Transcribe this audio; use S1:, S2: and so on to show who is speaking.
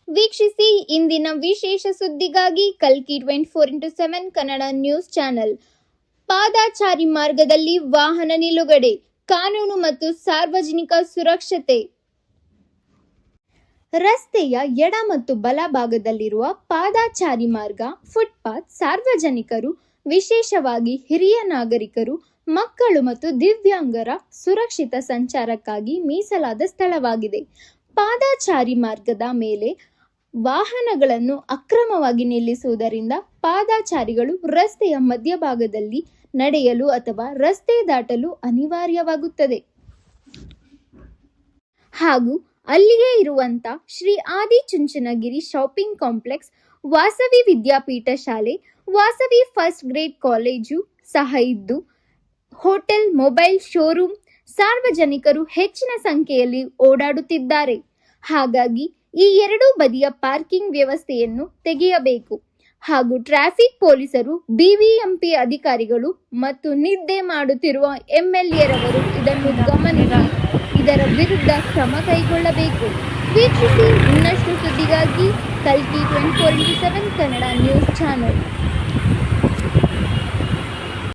S1: ವೀಕ್ಷಿಸಿ ಇಂದಿನ ವಿಶೇಷ ಸುದ್ದಿಗಾಗಿ ಕಲ್ಕಿ 24x7 ಕನ್ನಡ ನ್ಯೂಸ್ ಚಾನೆಲ್. ಪಾದಾಚಾರಿ ಮಾರ್ಗದಲ್ಲಿ ವಾಹನ ನಿಲುಗಡೆ, ಕಾನೂನು ಮತ್ತು ಸಾರ್ವಜನಿಕ ಸುರಕ್ಷತೆ. ರಸ್ತೆಯ ಎಡ ಮತ್ತು ಬಲ ಭಾಗದಲ್ಲಿರುವ ಪಾದಾಚಾರಿ ಮಾರ್ಗ, ಫುಟ್ಪಾತ್ ಸಾರ್ವಜನಿಕರು, ವಿಶೇಷವಾಗಿ ಹಿರಿಯ ನಾಗರಿಕರು, ಮಕ್ಕಳು ಮತ್ತು ದಿವ್ಯಾಂಗರ ಸುರಕ್ಷಿತ ಸಂಚಾರಕ್ಕಾಗಿ ಮೀಸಲಾದ ಸ್ಥಳವಾಗಿದೆ. ಪಾದಾಚಾರಿ ಮಾರ್ಗದ ಮೇಲೆ ವಾಹನಗಳನ್ನು ಅಕ್ರಮವಾಗಿ ನಿಲ್ಲಿಸುವುದರಿಂದ ಪಾದಾಚಾರಿಗಳು ರಸ್ತೆಯ ಮಧ್ಯಭಾಗದಲ್ಲಿ ನಡೆಯಲು ಅಥವಾ ರಸ್ತೆ ದಾಟಲು ಅನಿವಾರ್ಯವಾಗುತ್ತದೆ. ಹಾಗೂ ಅಲ್ಲಿಯೇ ಇರುವಂತ ಶ್ರೀ ಆದಿಚುಂಚನಗಿರಿ ಶಾಪಿಂಗ್ ಕಾಂಪ್ಲೆಕ್ಸ್, ವಾಸವಿ ವಿದ್ಯಾಪೀಠ ಶಾಲೆ, ವಾಸವಿ ಫಸ್ಟ್ ಗ್ರೇಡ್ ಕಾಲೇಜು ಸಹ ಇದ್ದು, ಹೋಟೆಲ್, ಮೊಬೈಲ್ ಶೋರೂಮ್, ಸಾರ್ವಜನಿಕರು ಹೆಚ್ಚಿನ ಸಂಖ್ಯೆಯಲ್ಲಿ ಓಡಾಡುತ್ತಿದ್ದಾರೆ. ಹಾಗಾಗಿ ಈ ಎರಡೂ ಬದಿಯ ಪಾರ್ಕಿಂಗ್ ವ್ಯವಸ್ಥೆಯನ್ನು ತೆಗೆಯಬೇಕು. ಹಾಗೂ ಟ್ರಾಫಿಕ್ ಪೊಲೀಸರು, ಬಿಬಿಎಂಪಿ ಅಧಿಕಾರಿಗಳು ಮತ್ತು ನಿದ್ದೆ ಮಾಡುತ್ತಿರುವ ಎಂಎಲ್ಎರವರು ಇದನ್ನು ಗಮನಿಸಿ ಇದರ ವಿರುದ್ಧ ಕ್ರಮ ಕೈಗೊಳ್ಳಬೇಕು. ವೀಕ್ಷಿಸಿ ಇನ್ನಷ್ಟು ಸುದ್ದಿಗಾಗಿ ಕಲ್ಕಿ 24x7 ಕನ್ನಡ ನ್ಯೂಸ್ ಚಾನೆಲ್.